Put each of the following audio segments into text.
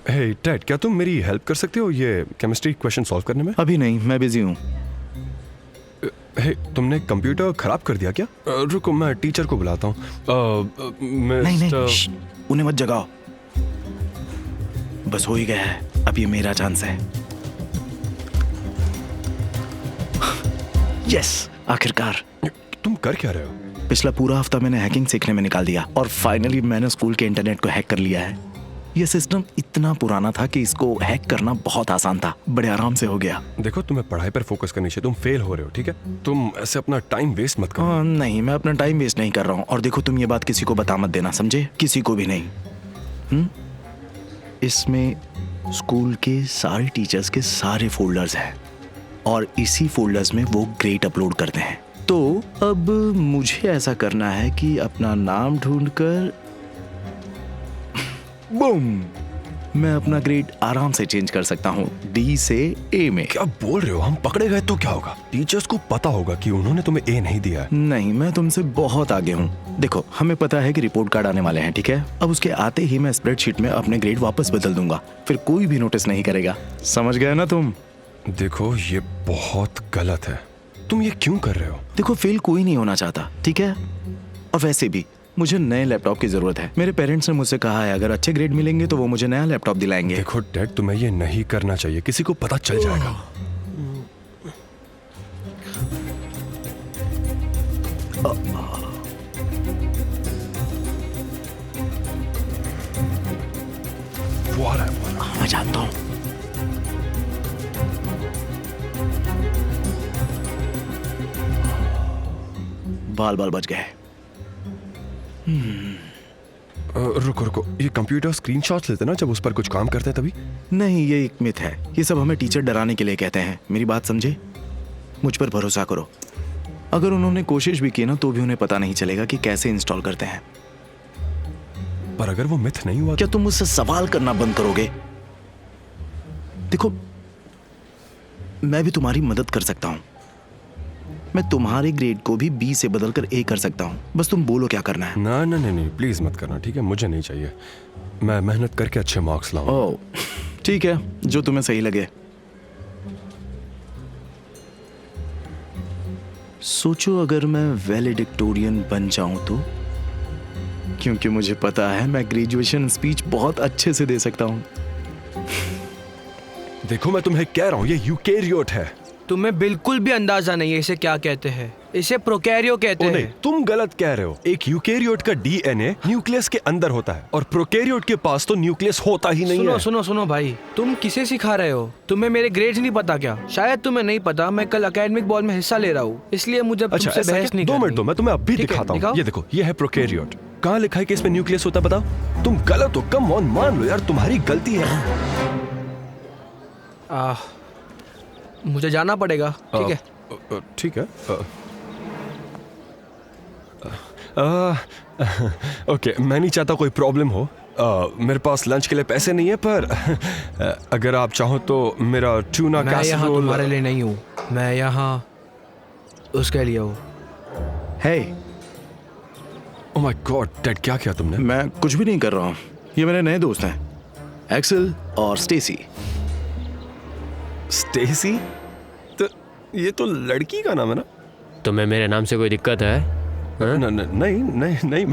हे Ted, क्या तुम मेरी हेल्प कर सकते हो ये केमिस्ट्री क्वेश्चन सॉल्व करने में? अभी नहीं, मैं बिजी हूँ। हे, तुमने कंप्यूटर खराब कर दिया क्या? रुको, मैं टीचर को बुलाता हूँ। नहीं नहीं, उन्हें मत जगाओ। बस हो ही गया है, अब ये मेरा चांस है। यस, आखिरकार। तुम कर क्या रहे हो? पिछला पूरा हफ्ता मैंने हैकिंग सीखने में निकाल दिया और फाइनली मैंने स्कूल के इंटरनेट को हैक कर लिया है। यह सिस्टम इतना पुराना था कि इसको हैक करना बहुत आसान था, बड़े आराम से हो गया। देखो, तुम्हें पढ़ाई पर फोकस करनी चाहिए, तुम फेल हो रहे हो, ठीक है? तुम ऐसे अपना टाइम वेस्ट मत करो। नहीं, मैं अपना टाइम वेस्ट नहीं कर रहा हूँ। और देखो, तुम ये बात किसी को बता मत देना, समझे? किसी को भी नहीं। इसमें स्कूल के सारे टीचर्स के सारे फोल्डर्स हैं और इसी फोल्डर्स में वो ग्रेड अपलोड करते हैं। तो अब मुझे ऐसा करना है कि अपना नाम ढूंढकर बूम, मैं अपना ग्रेड आराम से चेंज कर सकता हूँ, डी से ए में। क्या बोल रहे हो? हम पकड़े गए तो क्या होगा? टीचर्स को पता होगा कि उन्होंने तुम्हें ए नहीं दिया है। नहीं, मैं तुमसे बहुत आगे हूँ। देखो, हमें पता है कि रिपोर्ट कार्ड आने वाले हैं, ठीक है? अब उसके आते ही मैं स्प्रेडशीट में अपने ग्रेड वापस बदल दूंगा, फिर कोई भी नोटिस नहीं करेगा। समझ गए ना तुम? देखो, ये बहुत गलत है। तुम ये क्यों कर रहे हो? देखो, फेल कोई नहीं होना चाहता, ठीक है? और वैसे भी मुझे नए लैपटॉप की जरूरत है। मेरे पेरेंट्स ने मुझसे कहा है अगर अच्छे ग्रेड मिलेंगे तो वो मुझे नया लैपटॉप दिलाएंगे। देखो डैड, तुम्हें ये नहीं करना चाहिए, किसी को पता चल जाएगा। वो आ रहा है। मैं जानता हूँ। बाल बाल बच गए। रुको रुको, ये कंप्यूटर स्क्रीनशॉट्स लेते ना जब उस पर कुछ काम करते हैं तभी? नहीं, ये एक मिथ है। ये सब हमें टीचर डराने के लिए कहते हैं। मेरी बात समझे? मुझ पर भरोसा करो। अगर उन्होंने कोशिश भी की ना तो भी उन्हें पता नहीं चलेगा कि कैसे इंस्टॉल करते हैं। पर अगर वो मिथ नहीं हुआ, क्या तुम मुझसे सवाल करना बंद करोगे? देखो, मैं भी तुम्हारी मदद कर सकता हूं। मैं तुम्हारे ग्रेड को भी बी से बदलकर ए कर सकता हूं। बस तुम बोलो क्या करना है। ना ना नहीं, प्लीज मत करना, ठीक है? मुझे नहीं चाहिए। मैं मेहनत करके अच्छे मार्क्स लाऊंगा। ओह, ठीक है, जो तुम्हें सही लगे। सोचो अगर मैं वैलेडिक्टोरियन बन जाऊं तो? क्योंकि मुझे पता है मैं ग्रेजुएशन स्पीच बहुत अच्छे से दे सकता हूं। देखो, मैं तुम्हें कह रहा हूं, ये यूकेरियोट है। तुम्हें बिल्कुल भी अंदाजा नहीं है इसे क्या कहते हैं। इसे प्रोकैरियो कहते नहीं, हैं। तुम गलत कह रहे हो। एक यूकेरियोट का डीएनए न्यूक्लियस के अंदर होता है और प्रोकैरियोट के पास तो न्यूक्लियस होता ही नहीं है। सुनो भाई, तुम किसे सिखा रहे हो? तुम्हें मेरे ग्रेड्स नहीं पता क्या? शायद तुम्हें नहीं पता, मैं कल एकेडमिक बॉल में हिस्सा ले रहा हूँ, इसलिए मुझे अच्छा, तुमसे बहस नहीं 2 मिनट करनी। दो, मैं तुम्हें अभी ठीक है, दिखाता हूँ। दिखाओ। ये देखो, ये है प्रोकैरियोट। कहाँ लिखा है कि इसमें न्यूक्लियस होता है? बताओ। तुम गलत हो, कम ऑन, मान लो यार, तुम्हारी गलती है। मुझे जाना पड़ेगा, ठीक है? ठीक है। ओके, मैं नहीं चाहता कोई प्रॉब्लम हो। मेरे पास लंच के लिए पैसे नहीं है, पर अगर आप चाहो तो मेरा ट्यूना मैं यहाँ कैसरोल। तुम्हारे लिए नहीं हूँ, मैं यहाँ उसके लिए हूँ। हे, ओह माय गॉड डैड, क्या किया तुमने? मैं कुछ भी नहीं कर रहा हूँ। ये मेरे नए दोस्त हैं, एक्सेल और स्टेसी। स्टेसी? तो ये तो लड़की का नाम है ना? तुम्हें मेरे नाम से कोई दिक्कत है? नहीं नहीं नहीं,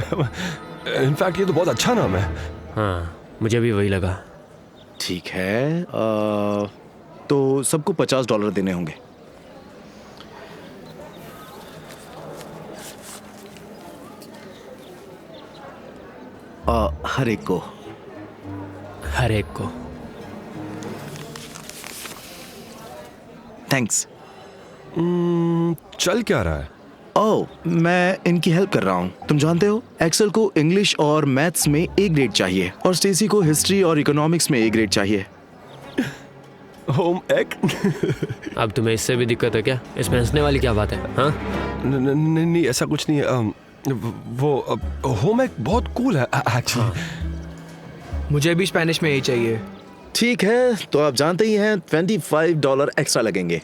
इनफैक्ट ये तो बहुत अच्छा नाम है। हाँ, मुझे भी वही लगा। ठीक है, तो सबको $50 देने होंगे। हर एक को। हर एक को। थैंक्स। चल क्या रहा है? ओह, मैं इनकी हेल्प कर रहा हूँ। तुम जानते हो, एक्सेल को इंग्लिश और मैथ्स में ए ग्रेड चाहिए और स्टेसी को हिस्ट्री और इकोनॉमिक्स में ए ग्रेड चाहिए। होम एक। अब तुम्हें इससे भी दिक्कत है क्या? इसमें हंसने वाली क्या बात है? हाँ, नहीं, ऐसा कुछ नहीं है। वो होम एक बहुत कूल है एक्चुअली। मुझे भी स्पेनिश में यही चाहिए। ठीक है, तो आप जानते ही हैं $25 एक्स्ट्रा लगेंगे।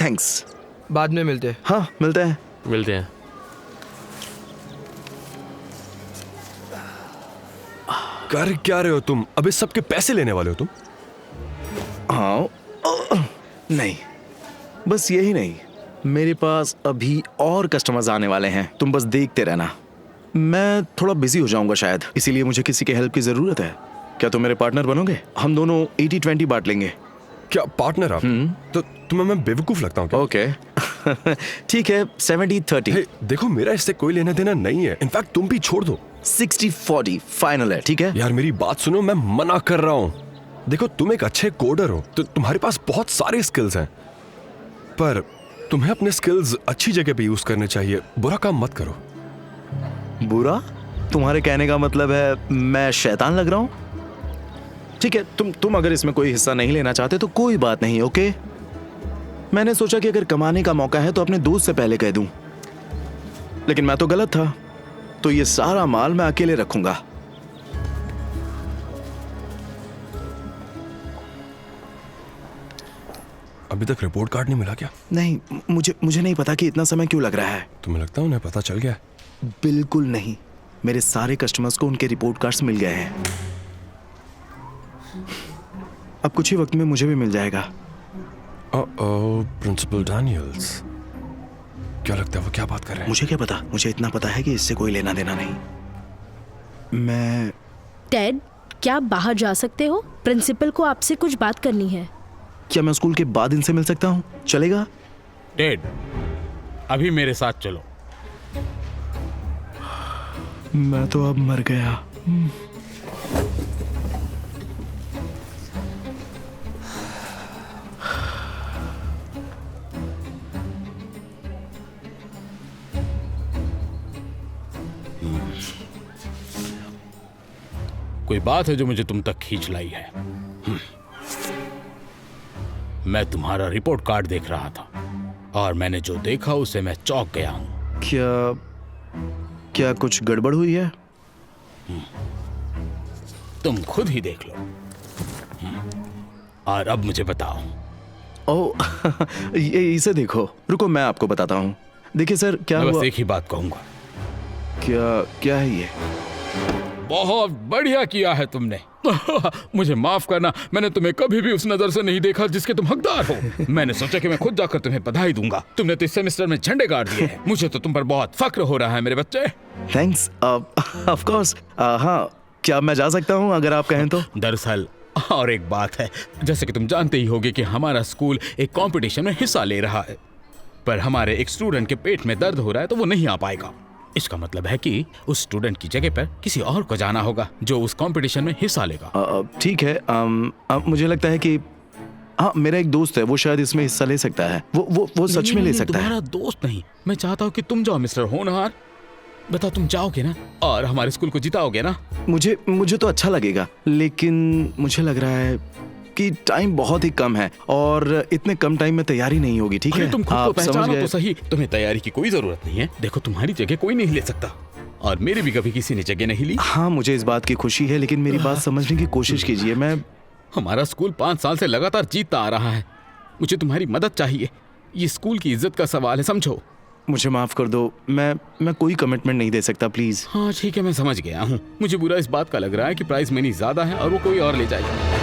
थैंक्स। बाद में मिलते। हाँ, मिलते हैं। मिलते हैं। कर क्या रहे हो तुम? अब इस सब के पैसे लेने वाले हो तुम? हाँ नहीं, बस यही नहीं, मेरे पास अभी और कस्टमर्स आने वाले हैं, तुम बस देखते रहना। मैं थोड़ा बिजी हो जाऊंगा शायद, इसीलिए मुझे किसी के हेल्प की जरूरत है। क्या तुम मेरे पार्टनर बनोगे? हम दोनों 80-20 बांट लेंगे। क्या पार्टनर आप? तो तुम्हें मैं बेवकूफ लगता हूँ क्या? ओके ठीक है, 70-30। हे, देखो मेरा इससे कोई लेना देना नहीं है। इनफैक्ट तुम भी छोड़ दो 60-40 फाइनल है, ठीक है? यार। मेरी बात सुनो, मैं मना कर रहा हूँ। देखो तुम एक अच्छे कोडर हो, तो तुम्हारे पास बहुत सारे स्किल्स हैं, पर तुम्हें अपने स्किल्स अच्छी जगह पे यूज करने चाहिए। बुरा काम मत करो। बुरा? तुम्हारे कहने का मतलब है मैं शैतान लग रहा हूँ? ठीक है, तुम अगर इसमें कोई हिस्सा नहीं लेना चाहते तो कोई बात नहीं, ओके? मैंने सोचा कि अगर कमाने का मौका है तो अपने दोस्त से पहले कह दूं, लेकिन मैं तो गलत था। तो ये सारा माल मैं अकेले रखूंगा। अभी तक रिपोर्ट कार्ड नहीं मिला क्या? नहीं, मुझे नहीं पता कि इतना समय क्यों लग रहा है। तुम्हें लगता है उन्हें पता चल गया? बिल्कुल नहीं, मेरे सारे कस्टमर्स को उनके रिपोर्ट कार्ड्स मिल गए हैं। अब कुछ ही वक्त में मुझे भी मिल जाएगा। प्रिंसिपल डैनियल्स, क्या लगता है वो क्या बात कर रहे हैं? मुझे क्या पता, मुझे इतना पता है कि इससे कोई लेना देना नहीं। मैं टेड, क्या आप बाहर जा सकते हो? प्रिंसिपल को आपसे कुछ बात करनी है। क्या मैं स्कूल के बाद इनसे मिल सकता हूँ? चलेगा? टेड, अभी मेरे साथ चलो। मैं तो अब मर गया। कोई बात है जो मुझे तुम तक खींच लाई है। मैं तुम्हारा रिपोर्ट कार्ड देख रहा था और मैंने जो देखा उसे मैं चौंक गया हूं। क्या कुछ गड़बड़ हुई है? तुम खुद ही देख लो। और अब मुझे बताओ। ओह इसे देखो। रुको मैं आपको बताता हूँ। देखिए सर, क्या मैं हुआ? बस एक ही बात कहूंगा। क्या है ये? बहुत बढ़िया किया है तुमने। मुझे माफ करना, मैंने तुम्हें कभी भी उस नजर से नहीं देखा जिसके तुम हकदार हो। मैंने सोचा कि मैं खुद जाकर तुम्हें बधाई दूंगा। तुमने तो इस सेमेस्टर में झंडे गाड़ दिए हैं। मुझे तो तुम पर बहुत फक्र हो रहा है मेरे बच्चे। थैंक्स। Of course. हाँ, क्या मैं जा सकता हूँ अगर आप कहें तो? दरअसल और एक बात है, जैसे कि तुम जानते ही होगे कि हमारा स्कूल एक कंपटीशन में हिस्सा ले रहा है, पर हमारे एक स्टूडेंट के पेट में दर्द हो रहा है तो वो नहीं आ पाएगा। इसका मतलब है कि उस स्टूडेंट की जगह पर किसी और को जाना होगा जो उस कंपटीशन में हिस्सा लेगा। ठीक है। मुझे लगता है कि हाँ, मेरा एक दोस्त है, वो शायद इसमें हिस्सा ले सकता है। वो सच में ले सकता है। तुम्हारा दोस्त नहीं, मैं चाहता हूँ कि तुम जाओ मिस्टर होनहार। बताओ, तुम जाओगे ना और हमारे स्कूल को जिताओगे ना? मुझे तो अच्छा लगेगा, लेकिन मुझे लग रहा है कि टाइम बहुत ही कम है और इतने कम टाइम में तैयारी नहीं होगी। ठीक है, तुम खुद को आप समझ पहचानो गए। तो सही। तुम्हें तैयारी की कोई जरूरत नहीं है। देखो, तुम्हारी जगह कोई नहीं ले सकता और मेरी भी कभी किसी ने जगह नहीं ली। हाँ, मुझे इस बात की खुशी है, लेकिन मेरी बात समझने की कोशिश कीजिए। हमारा स्कूल 5 साल से लगातार जीतता आ रहा है। मुझे तुम्हारी मदद चाहिए। ये स्कूल की इज्जत का सवाल है, समझो। मुझे माफ कर दो, मैं कोई कमिटमेंट नहीं दे सकता, प्लीज। हाँ ठीक है, मैं समझ गया हूँ। मुझे बुरा इस बात का लग रहा है कि प्राइस मनी ज्यादा है और वो कोई और ले जाएगा।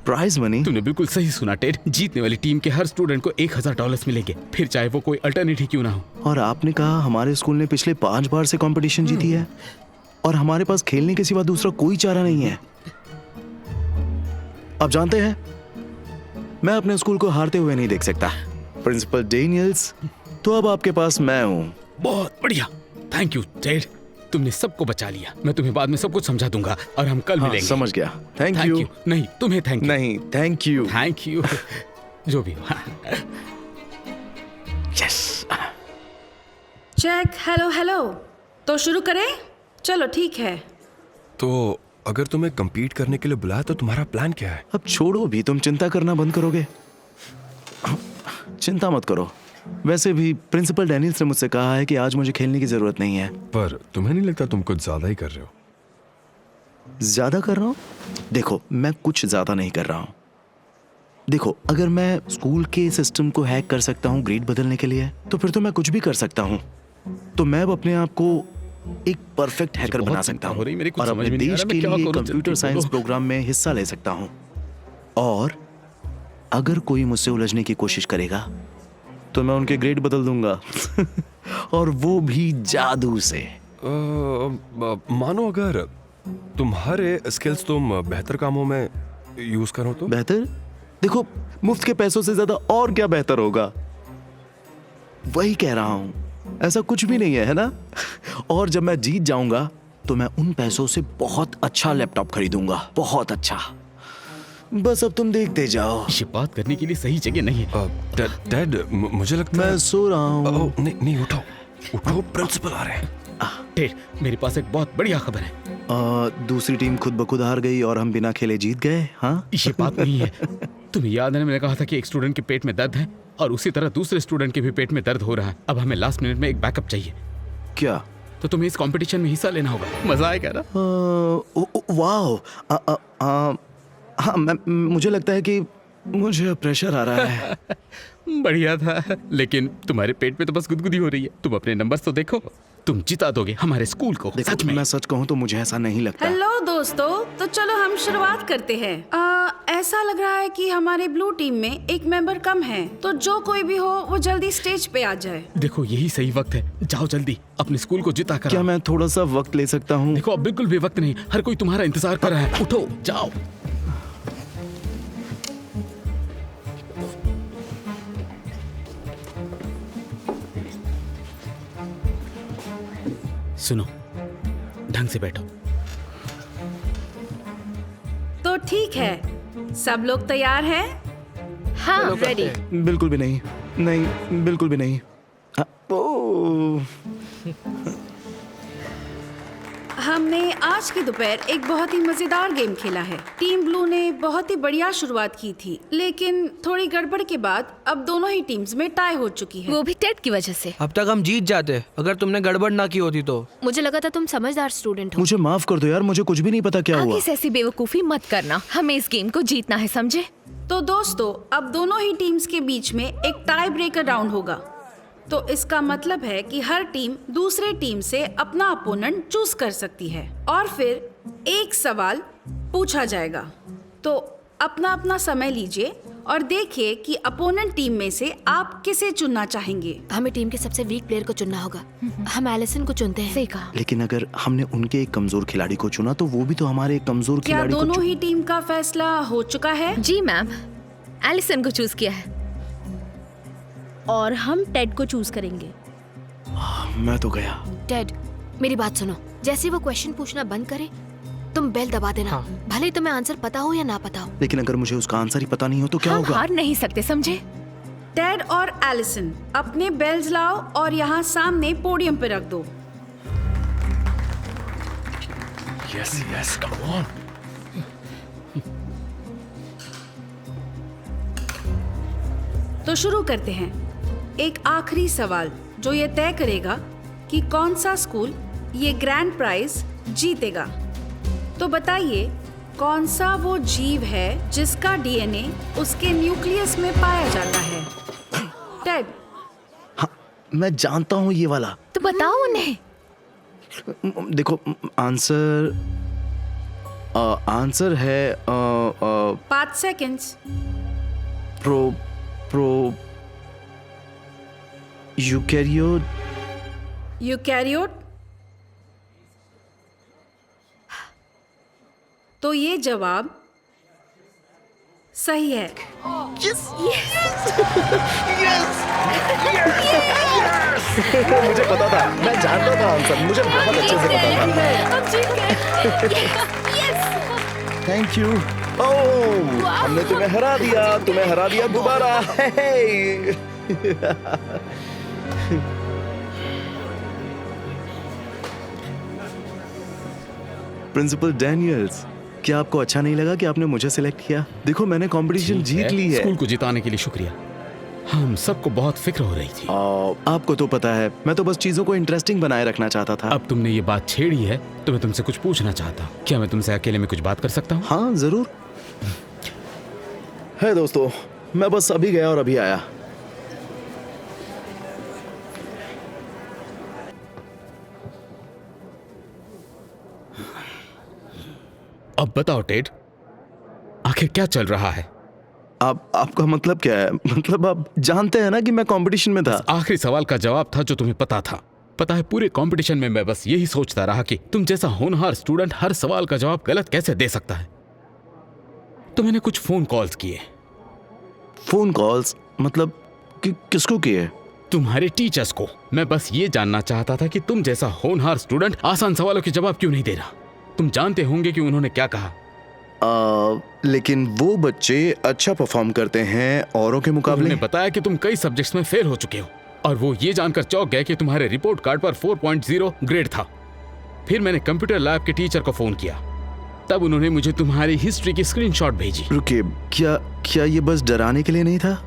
Prize money? तुमने बिल्कुल सही सुना टेड। जीतने वाली टीम के हर स्टूडेंट को $1000 मिलेंगे, फिर चाहे वो कोई अल्टरनेटिव क्यों ना हो। और आपने कहा हमारे स्कूल ने पिछले 5 बार से कंपटीशन जीती है और हमारे पास खेलने के सिवा दूसरा कोई चारा नहीं है। आप जानते हैं, मैं अपने स्कूल को हारते हुए नहीं देख सकता। प्रिंसिपल डेनियल्स, तो अब आपके पास मैं हूँ। बहुत बढ़िया, थैंक यू टेड। तुमने सबको बचा लिया। मैं तुम्हें बाद में सब कुछ समझा दूंगा और हम कल मिलेंगे। समझ गया। Thank you. नहीं, तुम्हें थैंक यू। नहीं, थैंक यू। Thank you. जो भी हो। यस। चेक। Hello hello. तो शुरू करें? चलो ठीक है। तो अगर तुम्हें compete करने के लिए बुलाया तो तुम्हारा प्लान क्या है? अब छोड़ो भी, तुम चिंता करना बंद करोगे? चिंता मत करो। वैसे भी प्रिंसिपल डैनियल्स ने मुझसे कहा है कि आज मुझे खेलने की जरूरत नहीं है। पर तुम्हें नहीं लगता तुम कुछ ज्यादा ही कर रहे हो? ज्यादा कर रहा हूँ? देखो, मैं कुछ ज्यादा नहीं कर रहा हूँ। देखो, अगर मैं स्कूल के सिस्टम को हैक कर सकता हूँ ग्रेड बदलने के लिए, तो फिर तो मैं कुछ भी कर सकता हूँ। तो मैं अब अपने आप को एक परफेक्ट हैकर बहुत बना चिंता सकता हो हूँ रही, मेरे कुछ और समझ अपने में नहीं आ देश रहा, के मैं क्या लिए करूं? कंप्यूटर जल्दी साइंस बोलो। प्रोग्राम में हिस्सा ले सकता हूँ। और अगर कोई मुझसे उलझने की कोशिश करेगा तो मैं उनके ग्रेड बदल दूंगा और वो भी जादू से। मानो अगर तुम्हारे स्किल्स तुम बेहतर कामों में यूज करो तो? बेहतर? देखो, मुफ्त के पैसों से ज्यादा और क्या बेहतर होगा? वही कह रहा हूं, ऐसा कुछ भी नहीं है ना? और जब मैं जीत जाऊंगा तो मैं उन पैसों से बहुत अच्छा लैपटॉप खरीदूंगा, बहुत अच्छा। बस अब तुम देखते जाओ। ये बात करने के लिए सही जगह नहीं है। डैड, मुझे लगता है मैं सो रहा हूँ। नहीं नहीं, उठो उठो, प्रिंसिपल आ रहे हैं। डेड, मेरे पास एक बहुत बढ़िया खबर है। दूसरी टीम खुद ब खुद हार गई और हम बिना खेले जीत गए। हाँ, ये बात नहीं है। तुम्हें याद है ना, मैंने कहा था कि एक स्टूडेंट के पेट में दर्द है और उसी तरह दूसरे स्टूडेंट के भी पेट में दर्द हो रहा है। अब हमें लास्ट मिनट में एक बैकअप चाहिए, क्या? तो तुम्हें इस कंपटीशन में हिस्सा लेना होगा। मजा आएगा ना? वाह। हाँ, मुझे लगता है कि मुझे प्रेशर आ रहा है। बढ़िया था, लेकिन तुम्हारे पेट में तो बस गुदगुदी हो रही है। तुम अपने नंबर्स तो देखो, तुम जिता दोगे हमारे स्कूल को। देखो, सच में। मैं सच कहूँ तो मुझे ऐसा नहीं लगता। हेलो दोस्तों, तो चलो हम शुरुआत करते हैं। ऐसा लग रहा है कि हमारे ब्लू टीम में एक मेंबर कम है, तो जो कोई भी हो वो जल्दी स्टेज पे आ जाए। देखो, यही सही वक्त है। जाओ जल्दी, अपने स्कूल को जिता कर क्या आओ। मैं थोड़ा सा वक्त ले सकता हूँ? देखो, अब बिल्कुल भी वक्त नहीं, हर कोई तुम्हारा इंतजार कर रहा है। उठो, जाओ। सुनो, ढंग से बैठो। तो ठीक है, सब लोग तैयार हैं? हाँ, रेडी। बिल्कुल भी नहीं, नहीं, बिल्कुल भी नहीं। ओह, हमने आज की दोपहर एक बहुत ही मजेदार गेम खेला है। टीम ब्लू ने बहुत ही बढ़िया शुरुआत की थी, लेकिन थोड़ी गड़बड़ के बाद अब दोनों ही टीम्स में टाई हो चुकी है। वो भी टेड की वजह से। अब तक हम जीत जाते अगर तुमने गड़बड़ ना की होती तो। मुझे लगा था तुम समझदार स्टूडेंट हो। मुझे माफ कर दो यार, मुझे कुछ भी नहीं पता क्या हुआ। आगे से ऐसी बेवकूफी मत करना। हमें इस गेम को जीतना है, समझे? तो दोस्तों, अब दोनों ही टीम्स के बीच में एक टाई ब्रेकर राउंड होगा। तो इसका मतलब है कि हर टीम दूसरे टीम से अपना अपोनेंट चूज कर सकती है और फिर एक सवाल पूछा जाएगा। तो अपना अपना समय लीजिए और देखिए कि अपोनेंट टीम में से आप किसे चुनना चाहेंगे। हमें टीम के सबसे वीक प्लेयर को चुनना होगा। हम एलिसन को चुनते हैं। सही कहा। लेकिन अगर हमने उनके एक कमजोर खिलाड़ी को चुना तो वो भी तो हमारे एक कमजोर क्या खिलाड़ी को दोनों ही टीम का फैसला हो चुका है? जी मैम, एलिसन को चूज किया है। और हम टेड को चूज करेंगे। मैं तो गया। टेड, मेरी बात सुनो। जैसे वो क्वेश्चन पूछना बंद करे, तुम बेल दबा देना। भले ही तुम्हें आंसर पता हो या ना पता हो। लेकिन अगर मुझे उसका आंसर ही पता नहीं हो तो क्या हम होगा? हार नहीं सकते, समझे? टेड और एलिसन, अपने बेल्स लाओ और यहाँ सामने पोडियम पे रख दो। Yes yes, come on. तो शुरू करते हैं। एक आखिरी सवाल जो ये तय करेगा कि कौन सा स्कूल ये ग्रैंड प्राइज जीतेगा। तो बताइए, कौन सा वो जीव है जिसका डीएनए उसके न्यूक्लियस में पाया जाता है? टेड, हाँ, मैं जानता हूँ ये वाला। तो बताओ उन्हें। देखो, आंसर है 5 सेकंड्स। यूकैरियोट। यूकैरियोट? तो ये जवाब सही है। मुझे पता था, मैं जानता था आंसर, मुझे बहुत अच्छे से पता था। Thank you. ओह, हमने तुम्हें हरा दिया दोबारा। प्रिंसिपल डैनियल्स, क्या आपको अच्छा नहीं लगा कि आपने मुझे सिलेक्ट किया? देखो, मैंने कंपटीशन जीत ली है। स्कूल को जिताने के लिए शुक्रिया। हम सबको बहुत फिक्र हो रही थी। आपको तो पता है, मैं तो बस चीजों को इंटरेस्टिंग बनाए रखना चाहता था। अब तुमने ये बात छेड़ी है तो मैं तुमसे कुछ पूछना चाहता हूँ। क्या मैं तुमसे अकेले में कुछ बात कर सकता हूँ? हाँ, जरूर। है दोस्तों, मैं बस अभी गया और अभी आया। अब बताओ टेड, आखिर क्या चल रहा है? आपका मतलब क्या है? मतलब आप जानते हैं ना कि मैं कंपटीशन में था। आखिरी सवाल का जवाब था जो तुम्हें पता था। पता है, पूरे कंपटीशन में मैं बस यही सोचता रहा कि तुम जैसा होनहार स्टूडेंट हर सवाल का जवाब गलत कैसे दे सकता है। तो मैंने कुछ फोन कॉल्स किए। फोन कॉल्स मतलब किसको किए? तुम्हारे टीचर्स को। मैं बस ये जानना चाहता था कि तुम जैसा होनहार स्टूडेंट आसान सवालों के जवाब क्यों नहीं दे रहा। तुम जानते होंगे कि उन्होंने क्या कहा। लेकिन वो बच्चे अच्छा परफॉर्म करते हैं औरों के मुकाबले। उन्होंने बताया कि तुम कई सब्जेक्ट्स में फेल हो चुके हो और वो ये जानकर चौंक गए कि तुम्हारे रिपोर्ट कार्ड पर 4.0 ग्रेड था। फिर मैंने कंप्यूटर लैब के टीचर को फोन किया, तब उन्होंने मुझे तुम्हारी हिस्ट्री की स्क्रीनशॉट भेजी। रुकिए, क्या ये बस डराने के लिए नहीं था?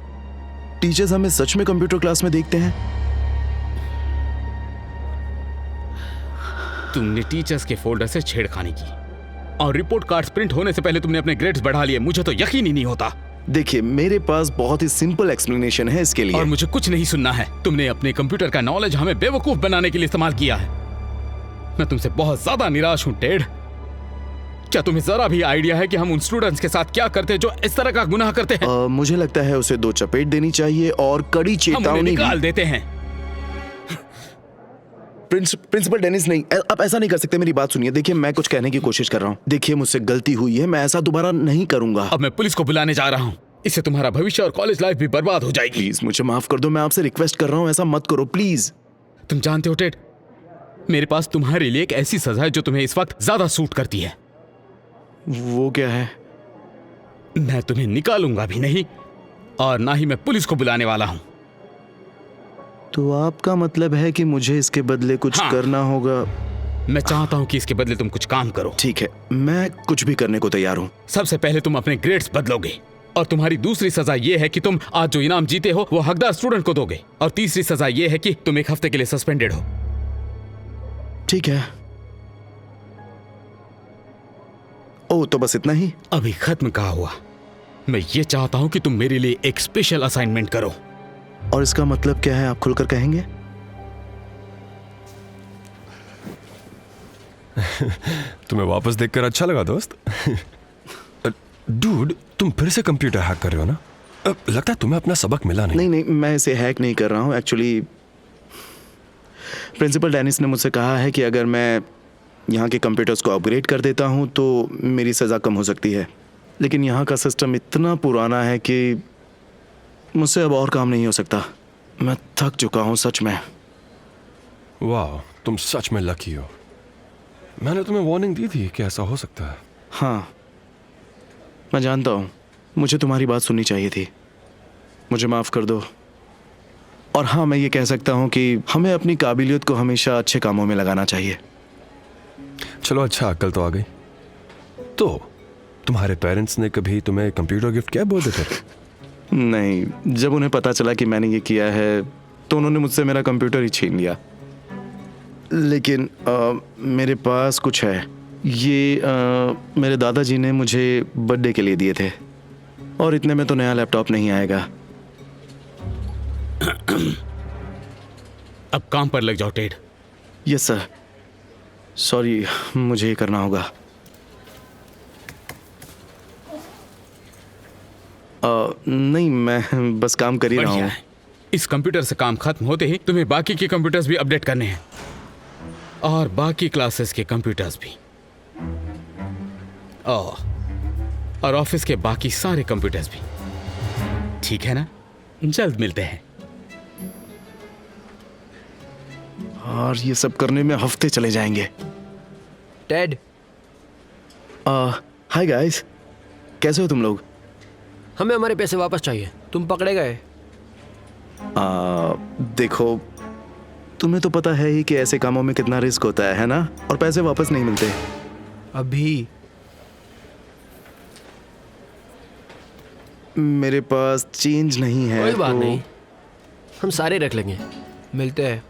टीचर्स हमें सच में कंप्यूटर क्लास में देखते हैं? तुमने टीचर्स के फोल्डर से छेड़खानी की और रिपोर्ट कार्ड्स प्रिंट होने से पहले तुमने अपने ग्रेड्स बढ़ा लिए। मुझे तो यकीन ही नहीं होता। देखिए, मेरे पास बहुत ही सिंपल एक्सप्लेनेशन है इसके लिए। और मुझे कुछ नहीं सुनना है। तुमने अपने कंप्यूटर का नॉलेज हमें बेवकूफ बनाने के लिए इस्तेमाल किया है। मैं तुमसे बहुत ज्यादा निराश हूं टेड। क्या तुम्हें जरा भी आइडिया है कि हम उन स्टूडेंट्स के साथ क्या करते हैं जो इस तरह का गुनाह करते हैं? मुझे लगता है उसे 2 चपेट देनी चाहिए और कड़ी हम उन्हें चेतावनी निकाल देते हैं। प्रिंसिपल डेनिस, नहीं, आप ऐसा नहीं कर सकते। मेरी बात सुनिए। देखिए, मैं कुछ कहने की कोशिश कर रहा हूँ। देखिए, मुझसे गलती हुई है, मैं ऐसा दोबारा नहीं करूंगा। अब मैं पुलिस को बुलाने जा रहा हूँ। इससे तुम्हारा भविष्य और कॉलेज लाइफ भी बर्बाद हो जाएगी। प्लीज मुझे माफ कर दो, मैं आपसे रिक्वेस्ट कर रहा हूँ, ऐसा मत करो प्लीज। तुम जानते हो टेड, मेरे पास तुम्हारे लिए एक ऐसी सजा है जो तुम्हें इस वक्त ज्यादा सूट करती है। वो क्या है? मैं तुम्हें निकालूंगा भी नहीं और ना ही मैं पुलिस को बुलाने वाला हूं। तो आपका मतलब है कि मुझे इसके बदले कुछ हाँ। करना होगा? मैं चाहता हूं कि इसके बदले तुम कुछ काम करो। ठीक है, मैं कुछ भी करने को तैयार हूँ। सबसे पहले तुम अपने ग्रेड्स बदलोगे और तुम्हारी दूसरी सजा यह है कि तुम आज जो इनाम जीते हो वो हकदार स्टूडेंट को दोगे और तीसरी सजा यह है कि तुम 1 हफ्ते के लिए सस्पेंडेड हो। ठीक है। ओ, तो बस इतना ही? अभी खत्म कहा हुआ। मैं ये चाहता हूं कि तुम मेरे लिए एक स्पेशल असाइनमेंट करो। और इसका मतलब क्या है, आप खुलकर कहेंगे? तुम्हें वापस देखकर अच्छा लगा दोस्त? डूड, तुम फिर से कंप्यूटर हैक कर रहे हो ना? लगता है तुम्हें अपना सबक मिला नहीं। नहीं, मैं इसे हैक नहीं कर रहा हूँ। एक्चुअली प्रिंसिपल डेनिस ने मुझसे कहा है कि अगर मैं यहाँ के कंप्यूटर्स को अपग्रेड कर देता हूँ तो मेरी सज़ा कम हो सकती है। लेकिन यहाँ का सिस्टम इतना पुराना है कि मुझसे अब और काम नहीं हो सकता। मैं थक चुका हूँ सच में। वाह, तुम सच में लकी हो। मैंने तुम्हें वार्निंग दी थी कि ऐसा हो सकता है। हाँ, मैं जानता हूँ। मुझे तुम्हारी बात सुननी चाहिए थी। मुझे माफ़ कर दो। और हाँ, मैं ये कह सकता हूँ कि हमें अपनी काबिलियत को हमेशा अच्छे कामों में लगाना चाहिए। चलो, अच्छा, अक्ल तो आ गई। तो तुम्हारे पेरेंट्स ने कभी तुम्हें कंप्यूटर गिफ्ट किया बर्थडे पर? नहीं, जब उन्हें पता चला कि मैंने ये किया है तो उन्होंने मुझसे मेरा कंप्यूटर ही छीन लिया। लेकिन मेरे पास कुछ है। ये मेरे दादाजी ने मुझे बर्थडे के लिए दिए थे और इतने में तो नया लैपटॉप नहीं आएगा। अब काम पर लग जाओ टेड। Yes sir. सॉरी, मुझे ये करना होगा। नहीं, मैं बस काम कर ही रहा बढ़िया हूँ। है। इस कंप्यूटर से काम खत्म होते ही तुम्हें बाकी के कंप्यूटर्स भी अपडेट करने हैं और बाकी क्लासेस के कंप्यूटर्स भी और ऑफिस के बाकी सारे कंप्यूटर्स भी। ठीक है ना? जल्द मिलते हैं। और ये सब करने में हफ्ते चले जाएंगे। टेड, हाय गाइस, कैसे हो तुम लोग? हमें हमारे पैसे वापस चाहिए। तुम पकड़े गए। देखो, तुम्हें तो पता है ही कि ऐसे कामों में कितना रिस्क होता है ना? और पैसे वापस नहीं मिलते। अभी मेरे पास चेंज नहीं है। कोई बात तो नहीं, हम सारे रख लेंगे। मिलते हैं।